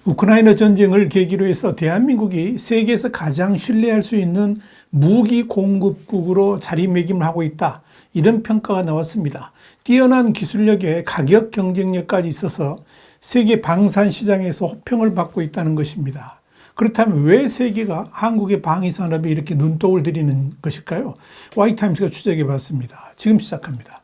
우크라이나 전쟁을 계기로 해서 대한민국이 세계에서 가장 신뢰할 수 있는 무기 공급국으로 자리매김을 하고 있다. 이런 평가가 나왔습니다. 뛰어난 기술력에 가격 경쟁력까지 있어서 세계 방산 시장에서 호평을 받고 있다는 것입니다. 그렇다면 왜 세계가 한국의 방위산업에 이렇게 눈독을 들이는 것일까요? Y타임스가 추적해 봤습니다. 지금 시작합니다.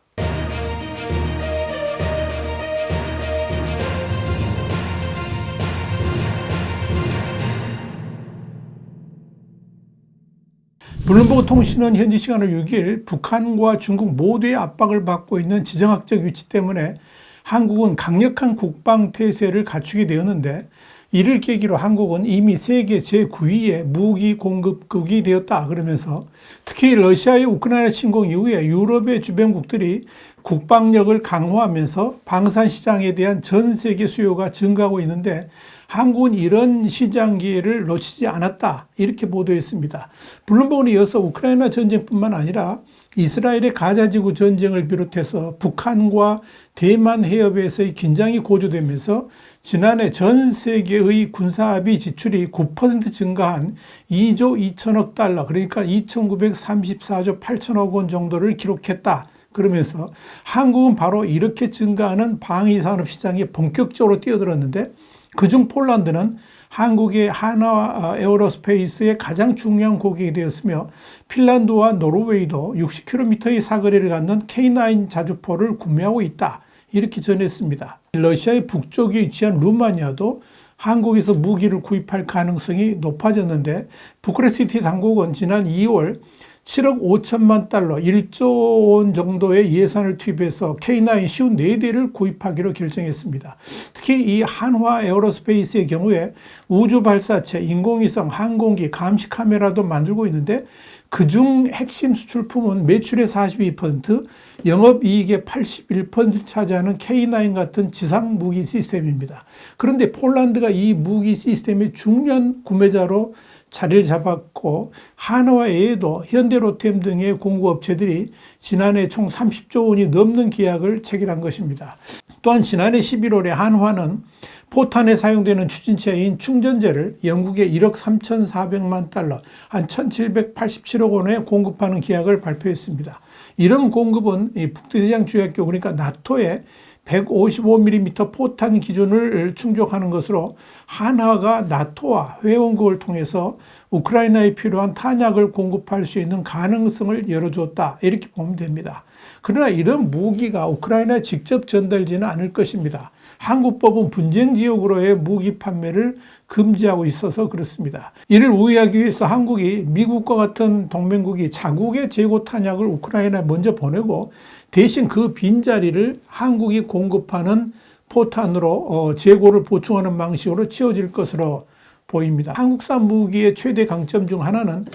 블룸버그 통신은 현지 시간으로 6일 북한과 중국 모두의 압박을 받고 있는 지정학적 위치 때문에 한국은 강력한 국방태세를 갖추게 되었는데, 이를 계기로 한국은 이미 세계 제9위의 무기 공급국이 되었다 그러면서, 특히 러시아의 우크라이나 침공 이후에 유럽의 주변국들이 국방력을 강화하면서 방산 시장에 대한 전 세계 수요가 증가하고 있는데, 한국은 이런 시장 기회를 놓치지 않았다, 이렇게 보도했습니다. 블룸버그는 이어서 우크라이나 전쟁뿐만 아니라 이스라엘의 가자지구 전쟁을 비롯해서 북한과 대만 해협에서의 긴장이 고조되면서 지난해 전 세계의 군사합의 지출이 9% 증가한 2조 2천억 달러, 그러니까 2,934조 8천억 원 정도를 기록했다. 그러면서 한국은 바로 이렇게 증가하는 방위산업 시장에 본격적으로 뛰어들었는데, 그중 폴란드는 한국의 한화 에어로스페이스의 가장 중요한 고객이 되었으며, 핀란드와 노르웨이도 60km의 사거리를 갖는 K9 자주포를 구매하고 있다, 이렇게 전했습니다. 러시아의 북쪽에 위치한 루마니아도 한국에서 무기를 구입할 가능성이 높아졌는데, 부크레스티 당국은 지난 2월 7억 5천만 달러, 1조 원 정도의 예산을 투입해서 K9 54대를 구입하기로 결정했습니다. 특히 이 한화 에어로스페이스의 경우에 우주 발사체, 인공위성, 항공기, 감시 카메라도 만들고 있는데, 그중 핵심 수출품은 매출의 42%, 영업이익의 81%를 차지하는 K9 같은 지상 무기 시스템입니다. 그런데 폴란드가 이 무기 시스템의 중요한 구매자로 자리를 잡았고, 한화 외에도 현대, 로템 등의 공급업체들이 지난해 총 30조 원이 넘는 계약을 체결한 것입니다. 또한 지난해 11월에 한화는 포탄에 사용되는 추진체인 충전재를 영국에 1억 3,400만 달러, 한 1,787억 원에 공급하는 계약을 발표했습니다. 이런 공급은 북대서양조약기구, 그러니까 나토의 155mm 포탄 기준을 충족하는 것으로 한화가 나토와 회원국을 통해서 우크라이나에 필요한 탄약을 공급할 수 있는 가능성을 열어주었다, 이렇게 보면 됩니다. 그러나 이런 무기가 우크라이나에 직접 전달되지는 않을 것입니다. 한국법은 분쟁 지역으로의 무기 판매를 금지하고 있어서 그렇습니다. 이를 우회하기 위해서 한국이 미국과 같은 동맹국이 자국의 재고 탄약을 우크라이나에 먼저 보내고, 대신 그 빈자리를 한국이 공급하는 포탄으로 재고를 보충하는 방식으로 치워질 것으로 보입니다. 한국산 무기의 최대 강점 중 하나는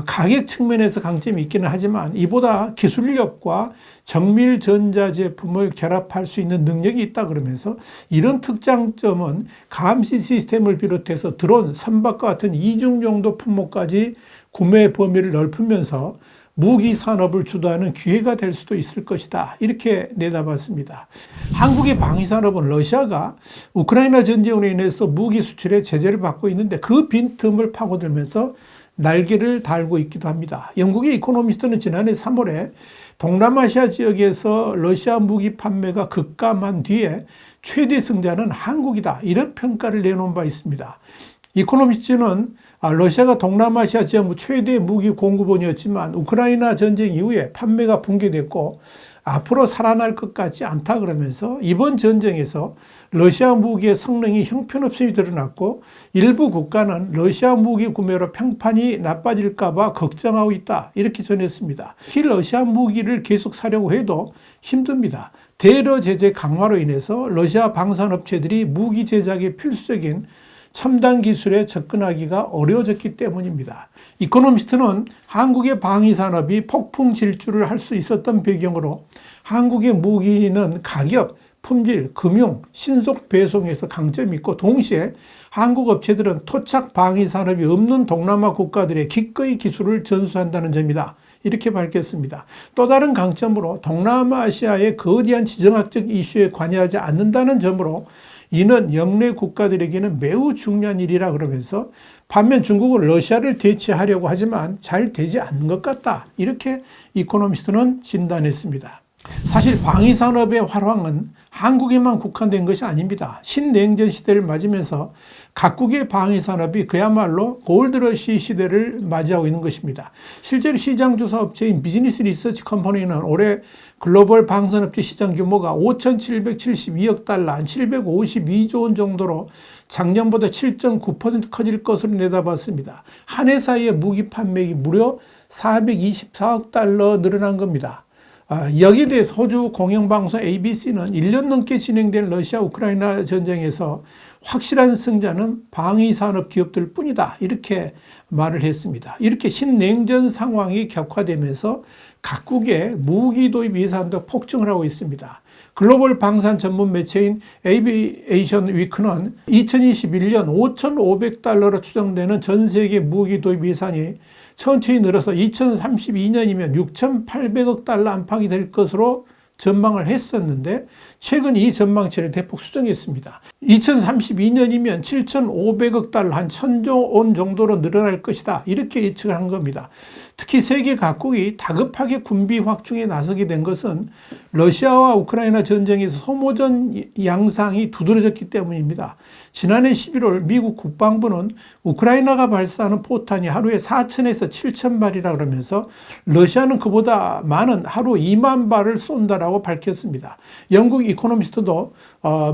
가격 측면에서 강점이 있기는 하지만, 이보다 기술력과 정밀 전자제품을 결합할 수 있는 능력이 있다 그러면서, 이런 특장점은 감시 시스템을 비롯해서 드론, 선박과 같은 이중용도 품목까지 구매 범위를 넓히면서 무기 산업을 주도하는 기회가 될 수도 있을 것이다, 이렇게 내다봤습니다. 한국의 방위산업은 러시아가 우크라이나 전쟁으로 인해서 무기 수출에 제재를 받고 있는데, 그 빈틈을 파고들면서 날개를 달고 있기도 합니다. 영국의 이코노미스트는 지난해 3월에 동남아시아 지역에서 러시아 무기 판매가 급감한 뒤에 최대 승자는 한국이다, 이런 평가를 내놓은 바 있습니다. 이코노미스트는 러시아가 동남아시아 지역 최대 무기 공급원이었지만 우크라이나 전쟁 이후에 판매가 붕괴됐고 앞으로 살아날 것 같지 않다 그러면서, 이번 전쟁에서 러시아 무기의 성능이 형편없음이 드러났고, 일부 국가는 러시아 무기 구매로 평판이 나빠질까 봐 걱정하고 있다, 이렇게 전했습니다. 특히 러시아 무기를 계속 사려고 해도 힘듭니다. 대러 제재 강화로 인해서 러시아 방산업체들이 무기 제작에 필수적인 첨단 기술에 접근하기가 어려워졌기 때문입니다. 이코노미스트는 한국의 방위산업이 폭풍 질주를 할 수 있었던 배경으로, 한국의 무기는 가격, 품질, 금융, 신속 배송에서 강점이 있고, 동시에 한국 업체들은 토착 방위산업이 없는 동남아 국가들의 기꺼이 기술을 전수한다는 점이다, 이렇게 밝혔습니다. 또 다른 강점으로 동남아시아의 거대한 지정학적 이슈에 관여하지 않는다는 점으로 이는 영내 국가들에게는 매우 중요한 일이라 그러면서 반면 중국은 러시아를 대체하려고 하지만 잘 되지 않는 것 같다. 이렇게 이코노미스트는 진단했습니다. 사실 방위산업의 활황은 한국에만 국한된 것이 아닙니다. 신냉전 시대를 맞으면서 각국의 방위산업이 그야말로 골드러시 시대를 맞이하고 있는 것입니다. 실제로 시장조사 업체인 비즈니스 리서치 컴퍼니는 올해 글로벌 방산업체 시장 규모가 5,772억 달러, 한 752조 원 정도로 작년보다 7.9% 커질 것으로 내다봤습니다. 한 해 사이에 무기 판매액이 무려 424억 달러 늘어난 겁니다. 여기에 대해서 호주 공영방송 ABC는 1년 넘게 진행된 러시아 우크라이나 전쟁에서 확실한 승자는 방위산업 기업들 뿐이다. 이렇게 말을 했습니다. 이렇게 신냉전 상황이 격화되면서 각국의 무기 도입 예산도 폭증을 하고 있습니다. 글로벌 방산 전문 매체인 에이비에이션 위크는 2021년 5,500달러로 추정되는 전 세계 무기 도입 예산이 천천히 늘어서 2032년이면 6,800억 달러 안팎이 될 것으로 전망을 했었는데 최근 이 전망치를 대폭 수정했습니다. 2032년이면 7,500억 달러, 한 1,000조 원 정도로 늘어날 것이다. 이렇게 예측을 한 겁니다. 특히 세계 각국이 다급하게 군비 확충에 나서게 된 것은 러시아와 우크라이나 전쟁에서 소모전 양상이 두드러졌기 때문입니다. 지난해 11월 미국 국방부는 우크라이나가 발사하는 포탄이 하루에 4,000에서 7,000발이라 그러면서 러시아는 그보다 많은 하루 2만 발을 쏜다라고 밝혔습니다. 영국 이코노미스트도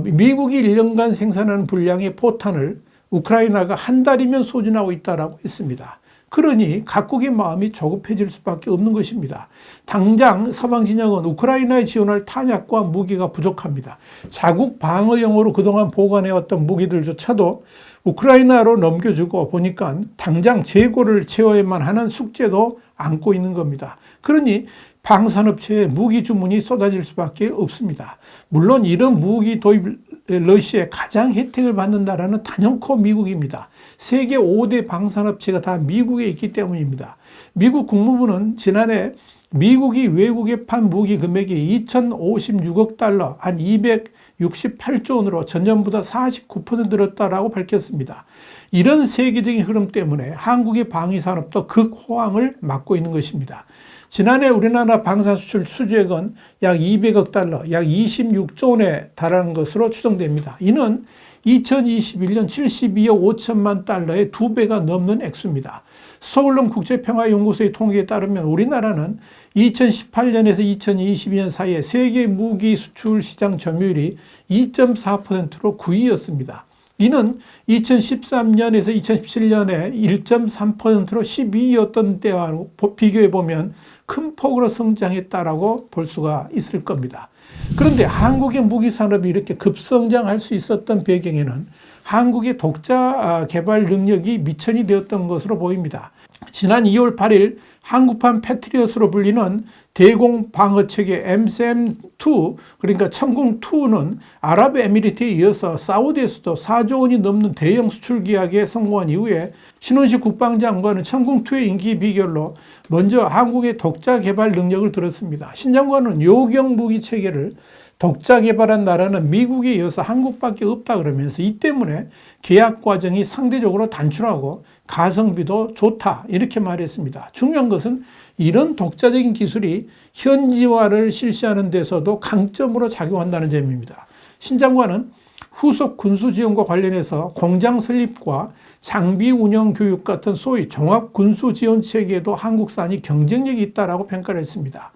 미국이 1년간 생산하는 분량의 포탄을 우크라이나가 한 달이면 소진하고 있다라고 했습니다. 그러니 각국의 마음이 조급해질 수밖에 없는 것입니다. 당장 서방 진영은 우크라이나에 지원할 탄약과 무기가 부족합니다. 자국 방어용으로 그동안 보관해왔던 무기들조차도 우크라이나로 넘겨주고 보니까 당장 재고를 채워야만 하는 숙제도 안고 있는 겁니다. 그러니 방산업체에 무기 주문이 쏟아질 수밖에 없습니다. 물론 이런 무기 도입 러시아에 가장 혜택을 받는 나라는 단연코 미국입니다. 세계 5대 방산업체가 다 미국에 있기 때문입니다. 미국 국무부는 지난해 미국이 외국에 판 무기 금액이 2,056억 달러, 한 268조 원으로 전년보다 49% 늘었다라고 밝혔습니다. 이런 세계적인 흐름 때문에 한국의 방위산업도 극호황을 맞고 있는 것입니다. 지난해 우리나라 방산 수출 수주액은 약 200억 달러, 약 26조 원에 달하는 것으로 추정됩니다. 이는 2021년 72억 5천만 달러의 2배가 넘는 액수입니다. 스톡홀름 국제평화연구소의 통계에 따르면 우리나라는 2018년에서 2022년 사이에 세계 무기 수출 시장 점유율이 2.4%로 9위였습니다. 이는 2013년에서 2017년에 1.3%로 12위였던 때와 비교해보면 큰 폭으로 성장했다라고 볼 수가 있을 겁니다. 그런데 한국의 무기 산업이 이렇게 급성장할 수 있었던 배경에는 한국의 독자 개발 능력이 미천이 되었던 것으로 보입니다. 지난 2월 8일 한국판 패트리엇으로 불리는 대공 방어체계 MSM2, 그러니까 천궁2는 아랍에미리트에 이어서 사우디에서도 4조 원이 넘는 대형 수출 계약에 성공한 이후에 신원식 국방장관은 천궁2의 인기 비결로 먼저 한국의 독자 개발 능력을 들었습니다. 신 장관은 요격 무기 체계를 독자 개발한 나라는 미국에 이어서 한국밖에 없다 그러면서 이 때문에 계약 과정이 상대적으로 단순하고 가성비도 좋다 이렇게 말했습니다. 중요한 것은 이런 독자적인 기술이 현지화를 실시하는 데서도 강점으로 작용한다는 점입니다. 신 장관은 후속 군수 지원과 관련해서 공장 설립과 장비 운영 교육 같은 소위 종합 군수 지원 체계에도 한국산이 경쟁력이 있다라고 평가를 했습니다.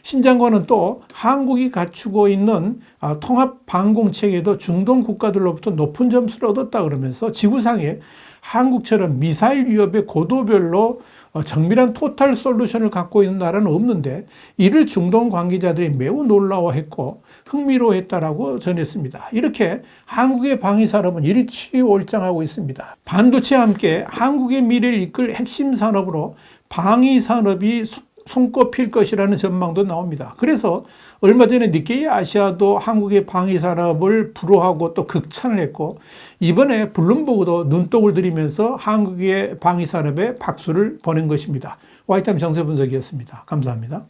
신 장관은 또 한국이 갖추고 있는 통합 방공 체계도 중동 국가들로부터 높은 점수를 얻었다 그러면서 지구상에 한국처럼 미사일 위협의 고도별로 정밀한 토탈 솔루션을 갖고 있는 나라는 없는데 이를 중동 관계자들이 매우 놀라워했고 흥미로워했다라고 전했습니다. 이렇게 한국의 방위산업은 일취월장하고 있습니다. 반도체와 함께 한국의 미래를 이끌 핵심 산업으로 방위산업이 손꼽힐 것이라는 전망도 나옵니다. 그래서 얼마 전에 니케이 아시아도 한국의 방위산업을 불호하고 또 극찬을 했고 이번에 블룸버그도 눈독을 들이면서 한국의 방위산업에 박수를 보낸 것입니다. 와이타임 정세 분석이었습니다. 감사합니다.